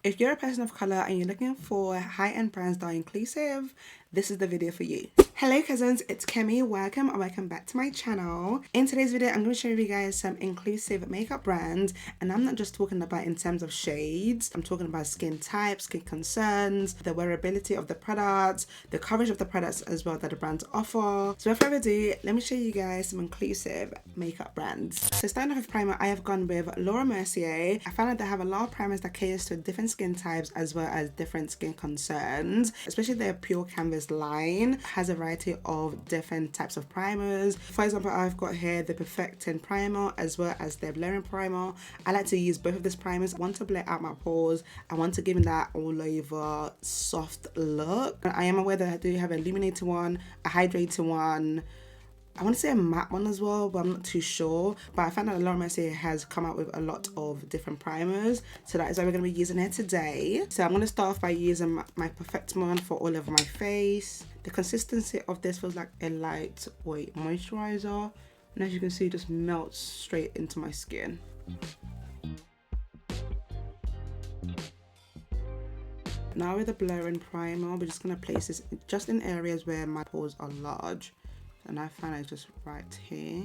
If you're a person of color and you're looking for high-end brands that are inclusive, this is the video for you. Hello cousins, it's Kemi. Welcome back to my channel. In today's video, I'm going to show you guys some inclusive makeup brands, and I'm not just talking about in terms of shades. I'm talking about skin types, skin concerns, the wearability of the products, the coverage of the products as well that the brands offer. So without further ado, let me show you guys some inclusive makeup brands. So starting off with primer, I have gone with Mercier. I found out they have a lot of primers that caters to different skin types as well as different skin concerns, especially their pure canvas line has a variety of different types of primers. For example, I've got here the Perfecting primer as well as their blurring primer. I like to use both of these primers. I want to blur out my pores. I want to give them that all over soft look. I am aware that I do have a illuminating one, a hydrating one, I want to say a matte one as well, but I'm not too sure. But I found out Mercier has come out with a lot of different primers, so that is why we're going to be using it today. So I'm going to start off by using my Perfecting one for all over my face. The consistency of this feels like a lightweight moisturizer, and as you can see, it just melts straight into my skin. Now with the blurring primer, we're just going to place this just in areas where my pores are large. And I find it just right here.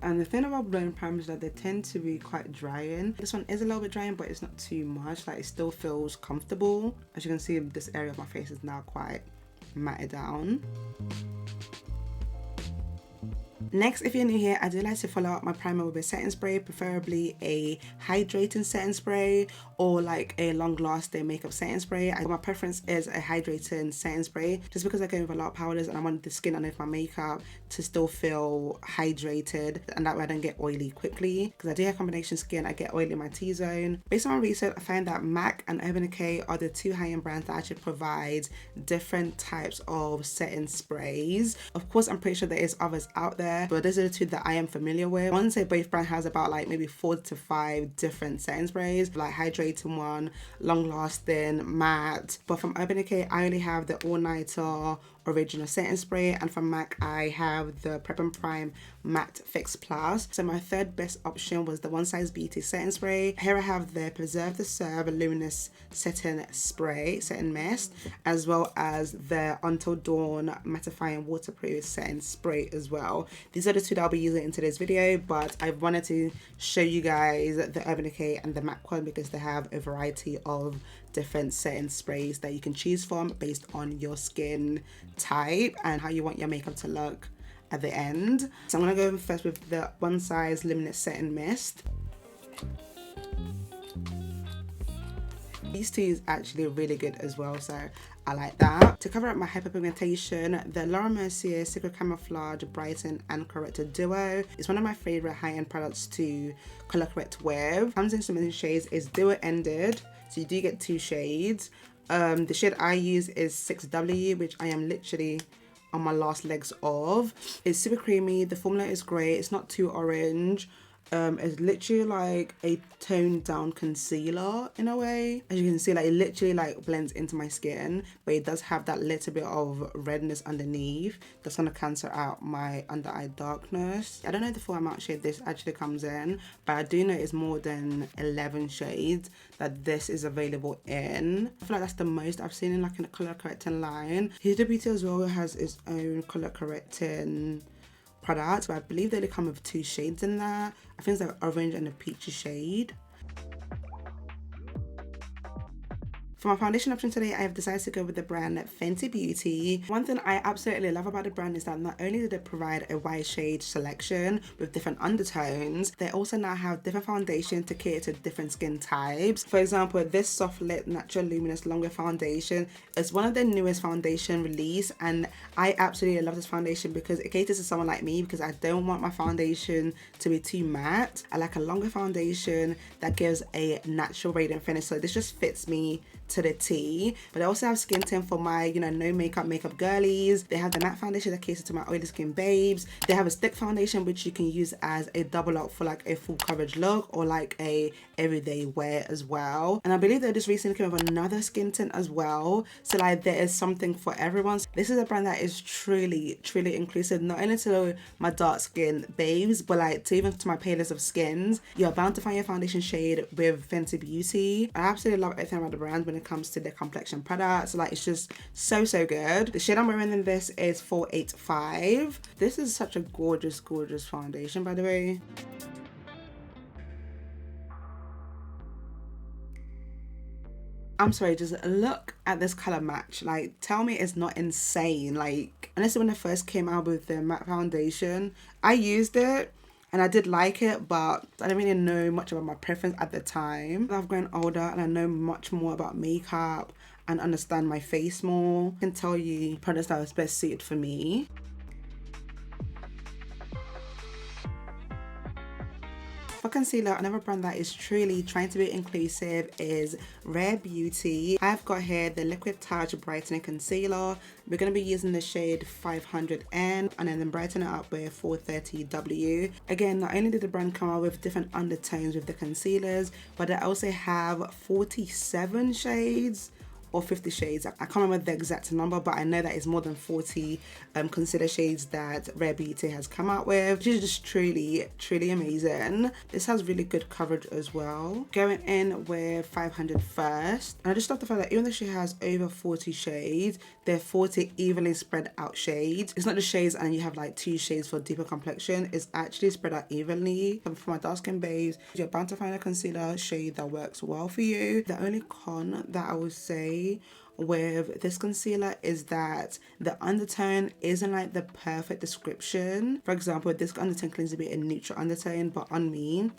And the thing about blurring primers is that they tend to be quite drying. This one is a little bit drying, but it's not too much. Like, it still feels comfortable. As you can see, this area of my face is now quite matted down. Next, if you're new here, I do like to follow up my primer with a setting spray, preferably a hydrating setting spray or like a long-lasting makeup setting spray. My preference is a hydrating setting spray just because I go with a lot of powders and I want the skin underneath my makeup to still feel hydrated, and that way I don't get oily quickly because I do have combination skin. I get oily in my T-zone. Based on my research, I find that MAC and Urban Decay are the two high-end brands that actually provide different types of setting sprays. Of course, I'm pretty sure there is others out there, but those are the two that I am familiar with. I want to say both brand has about like maybe 4 to 5 different setting sprays, like hydrating one, long lasting, matte. But from Urban Decay, I only have the all nighter original setting spray, and from MAC I have the Prep and Prime Matte Fix Plus. So my third best option was the One Size Beauty setting spray. Here I have the Preserve the Serve Luminous setting spray, setting mist, as well as the Until Dawn mattifying waterproof setting spray as well. These are the two that I'll be using in today's video, but I wanted to show you guys the Urban Decay and the MAC one because they have a variety of different setting sprays that you can choose from based on your skin type and how you want your makeup to look at the end. So I'm going to go first with the One Size Luminous Setting Mist. These two is actually really good as well, so I like that. To cover up my hyperpigmentation, the Mercier Secret Camouflage Brighten and Corrector Duo is one of my favorite high-end products to color correct with. Comes in so many shades. It's duo ended, so you do get 2 shades. The shade I use is 6W, which I am literally on my last legs of. It's super creamy. The formula is great. It's not too orange. It's literally like a toned down concealer in a way. As you can see, like, it literally like blends into my skin, but it does have that little bit of redness underneath that's gonna cancel out my under eye darkness. I don't know the full amount shade this actually comes in, but I do know it's more than 11 shades that this is available in. I feel like that's the most I've seen in like a color correcting line. Huda Beauty as well has its own color correcting products, but I believe they only come with 2 shades in there. I think it's like orange and a peachy shade. For my foundation option today, I have decided to go with the brand Fenty Beauty. One thing I absolutely love about the brand is that not only do they provide a wide shade selection with different undertones, they also now have different foundation to cater to different skin types. For example, this Soft Lit Natural Luminous Longer Foundation is one of their newest foundation release, and I absolutely love this foundation because it caters to someone like me because I don't want my foundation to be too matte. I like a longer foundation that gives a natural radiant finish, so this just fits me to the T. But they also have skin tint for my, you know, no makeup girlies. They have the matte foundation that caters to my oily skin babes. They have a stick foundation which you can use as a double up for like a full coverage look or like a everyday wear as well. And I believe they just recently came with another skin tint as well, so like there is something for everyone. This is a brand that is truly inclusive, not only to my dark skin babes, but like to even to my palest of skins. You're bound to find your foundation shade with Fenty Beauty. I absolutely love everything about the brand when it comes to their complexion products. Like it's just so good. The shade I'm wearing in this is 485. This is such a gorgeous foundation, by the way. I'm sorry, just look at this color match. Like, tell me it's not insane. Like, honestly, when I first came out with the matte foundation, I used it and I did like it, but I didn't really know much about my preference at the time. I've grown older and I know much more about makeup and understand my face more. I can tell you products that was best suited for me. For concealer, another brand that is truly trying to be inclusive is Rare Beauty. I've got here the Liquid Touch Brightening Concealer. We're going to be using the shade 500N and then brighten it up with 430W. Again, not only did the brand come out with different undertones with the concealers, but they also have 47 shades or 50 shades. I can't remember the exact number, but I know that it's more than 40 concealer shades that Rare Beauty has come out with, which is just truly amazing. This has really good coverage as well. Going in with 500 first. And I just love the fact that even though she has over 40 shades, they're 40 evenly spread out shades. It's not just shades and you have like 2 shades for deeper complexion. It's actually spread out evenly. For my dark skin babes, you're bound to find a concealer shade that works well for you. The only con that I would say with this concealer is that the undertone isn't like the perfect description. For example, this undertone claims to be a neutral undertone, but on me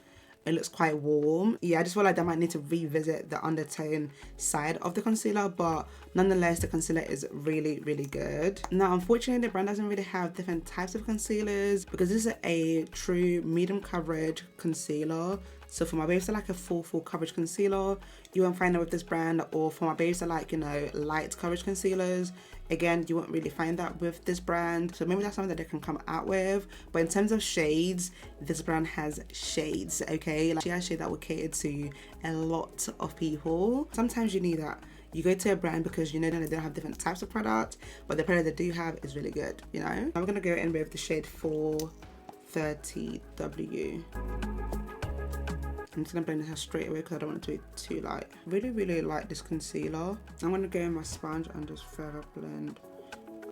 it looks quite warm. Yeah, I just feel like I might need to revisit the undertone side of the concealer, but nonetheless the concealer is really good. Now unfortunately the brand doesn't really have different types of concealers because this is a true medium coverage concealer. So for my babes that like a full coverage concealer, you won't find it with this brand. Or for my babes that like, you know, light coverage concealers, again, you won't really find that with this brand. So maybe that's something that they can come out with. But in terms of shades, this brand has shades, okay? Like she has shade that will cater to a lot of people. Sometimes you need that. You go to a brand because you know that they don't have different types of products, but the product they do have is really good, you know? I'm gonna go in with the shade 430W. I'm just gonna blend this out straight away because I don't want it to be too light. Really like this concealer. I'm gonna go in my sponge and just further blend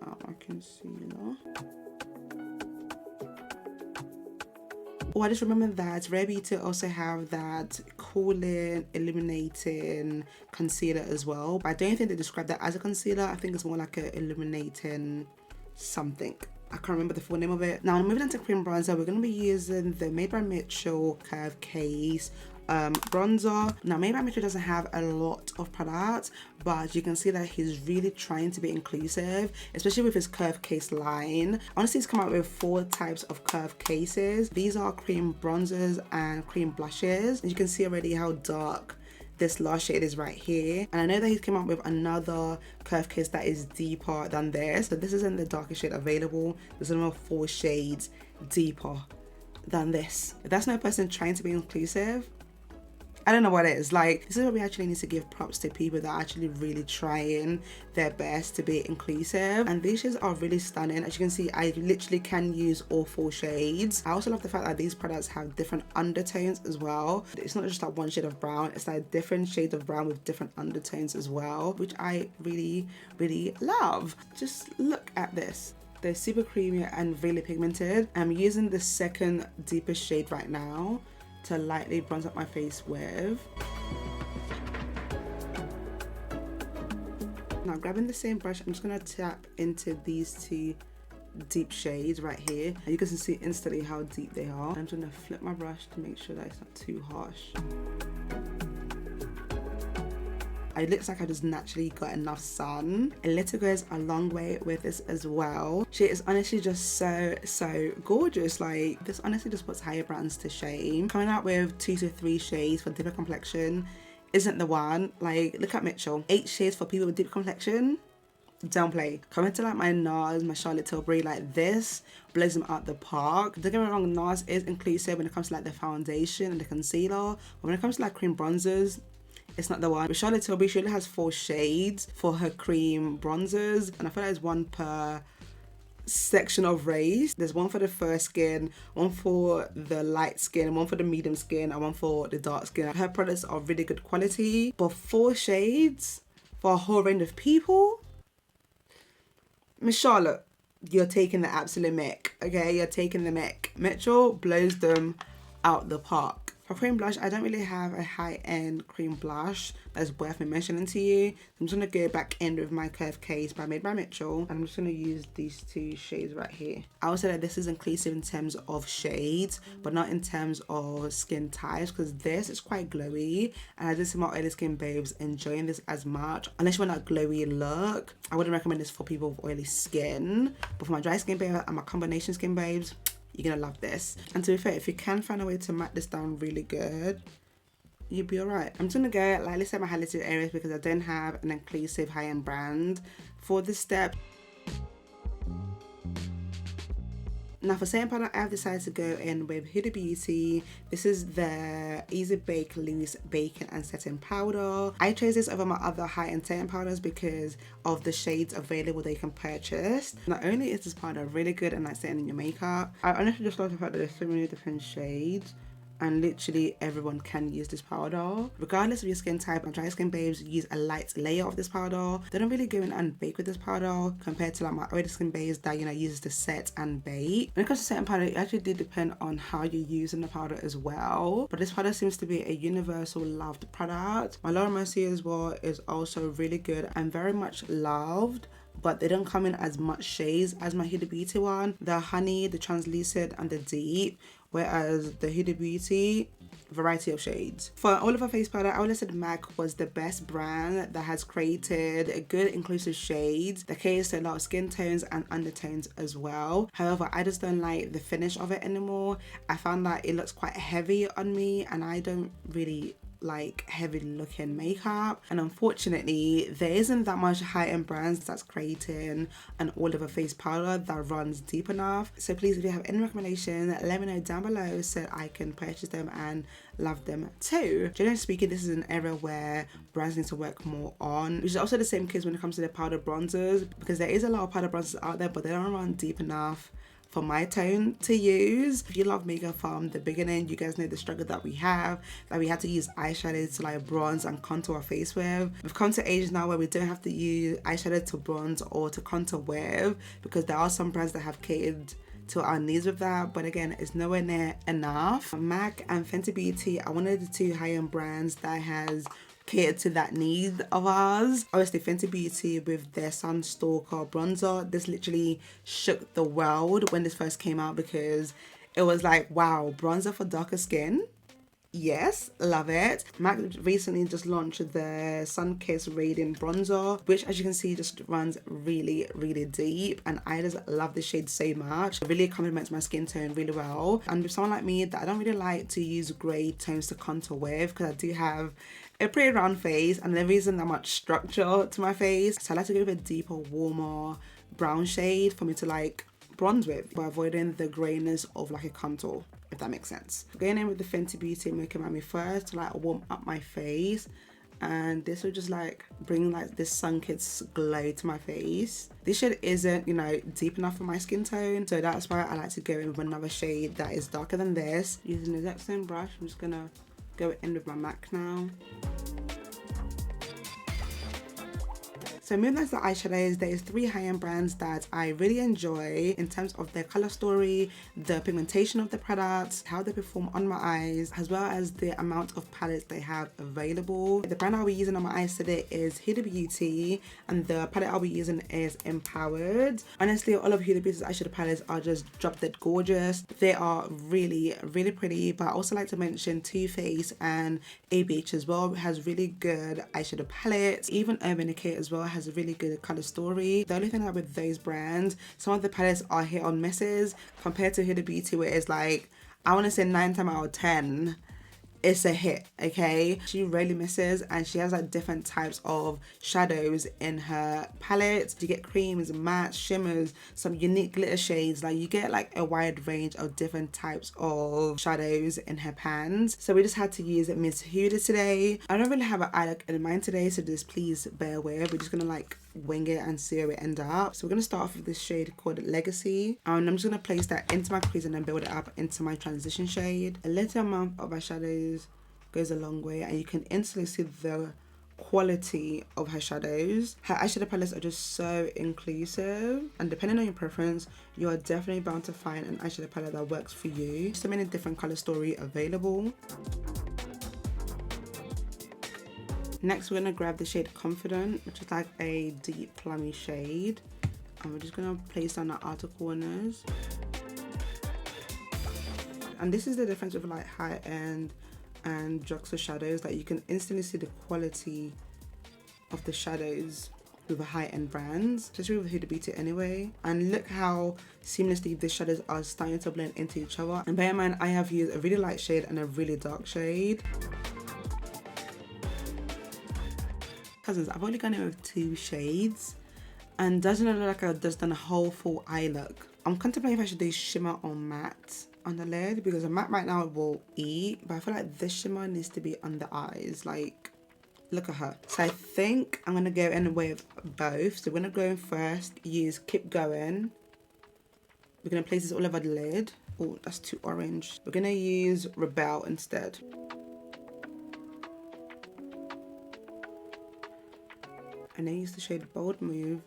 out my concealer. Oh, I just remembered that Rare Beauty also have that cooling, illuminating concealer as well. But I don't think they describe that as a concealer. I think it's more like a illuminating something. I can't remember the full name of it. Now, moving on to cream bronzer, we're going to be using the Made by Mitchell Curve Case bronzer. Now, Made by Mitchell doesn't have a lot of products, but you can see that he's really trying to be inclusive, especially with his curve case line. Honestly, he's come out with 4 types of curve cases. These are cream bronzers and cream blushes. And you can see already how dark this last shade is right here. And I know that he's come up with another curve case that is deeper than this. So this isn't the darkest shade available. There's another 4 shades deeper than this. If that's no person trying to be inclusive, I don't know what it is. Like, this is where we actually need to give props to people that are actually really trying their best to be inclusive. And these shades are really stunning. As you can see, I literally can use all 4 shades. I also love the fact that these products have different undertones as well. It's not just like one shade of brown, it's like different shades of brown with different undertones as well, which I really love. Just look at this. They're super creamy and really pigmented. I'm using the second deepest shade right now to lightly bronze up my face with. Now grabbing the same brush, I'm just gonna tap into these 2 deep shades right here. And you can see instantly how deep they are. I'm just gonna flip my brush to make sure that it's not too harsh. It looks like I just naturally got enough sun. A little goes a long way with this as well. She is honestly just so gorgeous. Like, this honestly just puts higher brands to shame. Coming out with 2 to 3 shades for deeper complexion isn't the one. Like, look at Mitchell. 8 shades for people with deep complexion. Don't play. Compared to like my NARS, my Charlotte Tilbury, like this blows them out the park. Don't get me wrong, NARS is inclusive when it comes to like the foundation and the concealer. But when it comes to like cream bronzers, it's not the one. With Charlotte Tilbury, she only has 4 shades for her cream bronzers. And I feel like it's one per section of race. There's one for the fair skin, one for the light skin, one for the medium skin, and one for the dark skin. Her products are really good quality. But 4 shades for a whole range of people? Miss Charlotte, you're taking the absolute mic, okay? You're taking the mic. Mitchell blows them out the park. For cream blush, I don't really have a high-end cream blush that's worth me mentioning to you. I'm just going to go back in with my Curve Case by Made by Mitchell. And I'm just going to use these 2 shades right here. I would say that this is inclusive in terms of shades, but not in terms of skin types, because this is quite glowy. And I did see my oily skin babes enjoying this as much. Unless you want that glowy look, I wouldn't recommend this for people with oily skin. But for my dry skin babes and my combination skin babes, you're gonna love this. And to be fair, if you can find a way to matte this down really good, you'll be alright. I'm just gonna go lightly set my highlighted areas because I don't have an inclusive high-end brand for this step. Now for setting powder, I have decided to go in with Huda Beauty. This is the Easy Bake Loose Baking and Setting Powder. I chose this over my other high-end setting powders because of the shades available that you can purchase. Not only is this powder really good and like setting in your makeup, I honestly just love the fact that there's so many different shades. And literally everyone can use this powder. Regardless of your skin type, and dry skin babes use a light layer of this powder. They don't really go in and bake with this powder compared to like my oily skin babes that, you know, uses to set and bake. When it comes to setting powder, it actually did depend on how you're using the powder as well. But this powder seems to be a universal loved product. My Laura Mercier as well is also really good and very much loved, but they don't come in as much shades as my Huda Beauty one. The honey, the translucent, and the deep, whereas the Huda Beauty, variety of shades. For all of our face powder, I would have said MAC was the best brand that has created a good inclusive shades that caters to a lot of skin tones and undertones as well. However, I just don't like the finish of it anymore. I found that it looks quite heavy on me and I don't really like heavy looking makeup, and unfortunately there isn't that much high-end brands that's creating an all over face powder that runs deep enough. So please, if you have any recommendation, let me know down below so I can purchase them and love them too. Generally speaking, this is an area where brands need to work more on, which is also the same case when it comes to the powder bronzers, because there is a lot of powder bronzers out there but they don't run deep enough for my tone to use. If you love makeup from the beginning, you guys know the struggle that we have, that we had to use eyeshadow to like bronze and contour our face with. We've come to age now where we don't have to use eyeshadow to bronze or to contour with, because there are some brands that have catered to our needs with that, but again, it's nowhere near enough. MAC and Fenty Beauty are one of the 2 high-end brands that has catered to that need of ours. Obviously Fenty Beauty with their Sunstruck bronzer, this literally shook the world when this first came out, because it was like, wow, bronzer for darker skin? Yes, love it. MAC recently just launched the Sun Kiss Radiant Bronzer, which as you can see just runs really, really deep, and I just love this shade so much. It really complements my skin tone really well. And with someone like me that I don't really like to use grey tones to contour with, because I do have a pretty round face and there isn't that much structure to my face, so I like to go with a deeper, warmer brown shade for me to like bronze with, by avoiding the greyness of like a contour, if that makes sense. Going in with the Fenty Beauty Mocha Mami first to like warm up my face, and this will just like bring like this sun-kissed glow to my face. This shade isn't, you know, deep enough for my skin tone, so that's why I like to go in with another shade that is darker than this. Using the exact same brush, I'm just gonna go in with my MAC now. So moving on to the eyeshadows, there is 3 high-end brands that I really enjoy in terms of their color story, the pigmentation of the products, how they perform on my eyes, as well as the amount of palettes they have available. The brand I'll be using on my eyes today is Huda Beauty, and the palette I'll be using is Empowered. Honestly, all of Huda Beauty's eyeshadow palettes are just drop dead gorgeous. They are really, really pretty, but I also like to mention Too Faced and ABH as well has really good eyeshadow palettes. Even Urban Decay as well has a really good color story. The only thing that with those brands, some of the palettes are hit on misses compared to Huda Beauty, where it's like, I want to say 9 times out of 10 it's a hit, okay? She really misses, and she has like different types of shadows in her palette. You get creams, mattes, shimmers, some unique glitter shades. Like you get like a wide range of different types of shadows in her pans. So we just had to use Miss Huda today. I don't really have an eye look in mind today, so just please bear with. We're just gonna like wing it and see where we end up. So we're gonna start off with this shade called Legacy, and I'm just gonna place that into my crease and then build it up into my transition shade. A little amount of eyeshadows goes a long way, and you can instantly see the quality of her shadows. Her eyeshadow palettes are just so inclusive, and depending on your preference, you are definitely bound to find an eyeshadow palette that works for you. So many different color story available. Next, we're gonna grab the shade Confident, which is like a deep plummy shade, and we're just gonna place on the outer corners. And this is the difference with like high-end and drugstore shadows, that you can instantly see the quality of the shadows with the high-end brands, especially with Huda Beauty anyway. And look how seamlessly the shadows are starting to blend into each other. And bear in mind, I have used a really light shade and a really dark shade. Cousins, I've only gone in with 2 shades, and doesn't it look like I've just done a whole full eye look? I'm contemplating if I should do shimmer or matte on the lid, because a matte right now will eat, but I feel like this shimmer needs to be on the eyes. Like, look at her. So I think I'm gonna go in with both. So we're gonna go in first, use Keep Going. We're gonna place this all over the lid. Oh, that's too orange. We're gonna use Rebel instead. And then use the shade Bold Move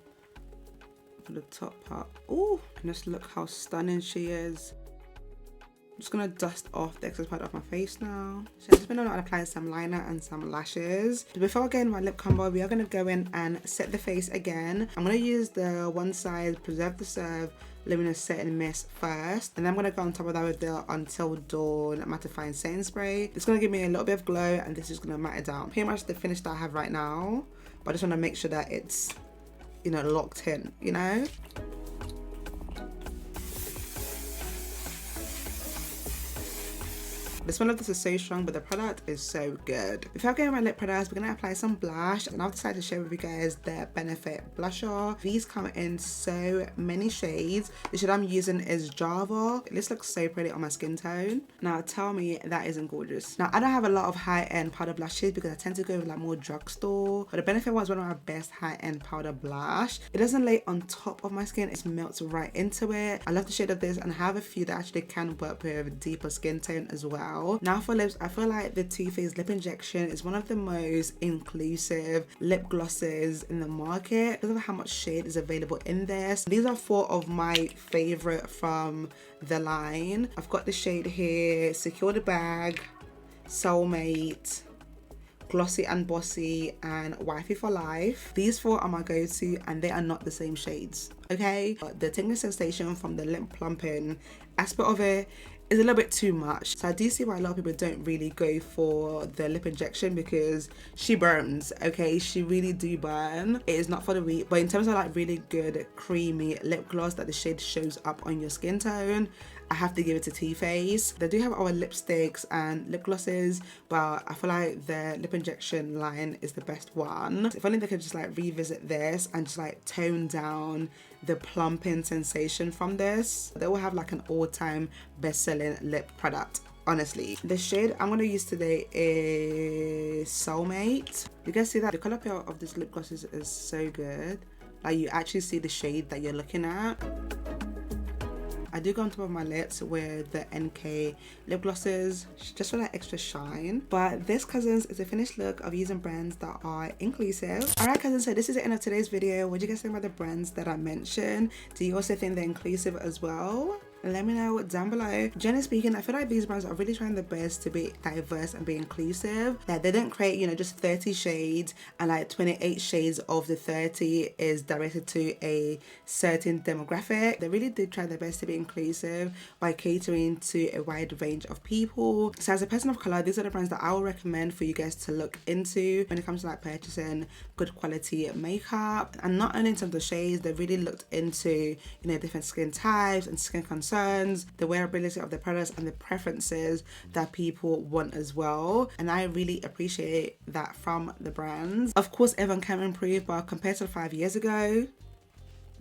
for the top part. Oh, and just look how stunning she is. I'm just gonna dust off the excess part of my face now. So I've just been applying some liner and some lashes. But before I go in my lip combo, we are gonna go in and set the face again. I'm gonna use the One Size Preserve the Serve Luminous Setting Mist first, and then I'm gonna go on top of that with the Until Dawn mattifying setting spray. It's gonna give me a little bit of glow, and this is gonna matte it down. Pretty much the finish that I have right now, but I just wanna make sure that it's, you know, locked in, you know? The smell of this is so strong, but the product is so good. Before I go in my lip products, we're gonna apply some blush, and I've decided to share with you guys the Benefit blusher. These come in so many shades. The shade I'm using is Java. This looks so pretty on my skin tone. Now tell me that isn't gorgeous. Now I don't have a lot of high-end powder blushes because I tend to go with like more drugstore, but the Benefit one is one of my best high-end powder blush. It doesn't lay on top of my skin, it melts right into it. I love the shade of this, and I have a few that actually can work with deeper skin tone as well. Now for lips, I feel like the Too Faced Lip Injection is one of the most inclusive lip glosses in the market because of how much shade is available in this. These are 4 of my favorite from the line. I've got the shade here, Secure the Bag, Soulmate, Glossy and Bossy, and Wifey for Life. These 4 are my go-to, and they are not the same shades, okay? But the tingling sensation from the lip plumping aspect of it is a little bit too much. So I do see why a lot of people don't really go for the lip injection, because she burns, okay? She really do burn. It is not for the weak, but in terms of like really good creamy lip gloss that the shade shows up on your skin tone, I have to give it to Too Faced. They do have our lipsticks and lip glosses, but I feel like the lip injection line is the best one. If only they could just like revisit this and just like tone down the plumping sensation from this, they will have like an all-time best-selling lip product, honestly. The shade I'm going to use today is Soulmate. You guys see that the color pair of this lip gloss is so good. Like you actually see the shade that you're looking at. I do go on top of my lips with the NK lip glosses just for that extra shine. But this, cousins, is a finished look of using brands that are inclusive. Alright, cousins, so this is the end of today's video. What do you guys think about the brands that I mentioned? Do you also think they're inclusive as well? Let me know down below. Generally speaking, I feel like these brands are really trying their best to be diverse and be inclusive. Like they didn't create, you know, just 30 shades and like 28 shades of the 30 is directed to a certain demographic. They really did try their best to be inclusive by catering to a wide range of people. So as a person of color, these are the brands that I will recommend for you guys to look into when it comes to like purchasing good quality makeup. And not only in terms of shades, they really looked into, you know, different skin types and skin concerns. concerns, the wearability of the products, and the preferences that people want as well. And I really appreciate that from the brands. Of course, everyone can improve, but compared to 5 years ago,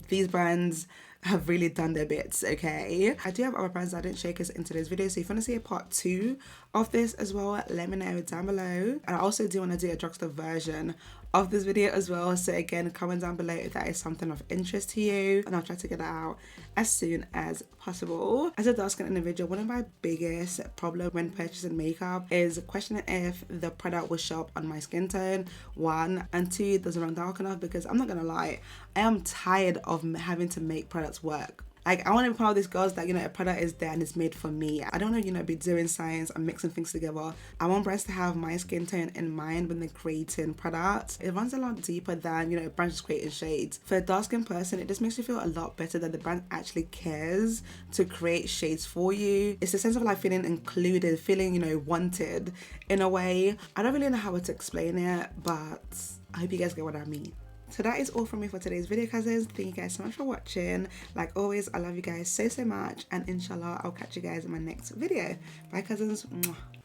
these brands have really done their bits, okay? I do have other brands that I didn't showcase in today's video, so if you want to see a part 2 of this as well, let me know down below. And I also do want to do a drugstore version of this video as well, so again, comment down below if that is something of interest to you, and I'll try to get that out as soon as possible. As a dark skin individual, one of my biggest problems when purchasing makeup is questioning if the product will show up on my skin tone, 1, and 2, does it run dark enough, because I'm not gonna lie, I am tired of having to make products work. Like, I want to be part of these girls that, you know, a product is there and it's made for me. I don't want to, you know, be doing science and mixing things together. I want brands to have my skin tone in mind when they're creating products. It runs a lot deeper than, you know, brands just creating shades. For a dark skin person, it just makes you feel a lot better that the brand actually cares to create shades for you. It's a sense of like feeling included, feeling, you know, wanted in a way. I don't really know how to explain it, but I hope you guys get what I mean. So that is all from me for today's video, cousins. Thank you guys so much for watching. Like always, I love you guys so much, and inshallah I'll catch you guys in my next video. Bye, cousins. Mwah.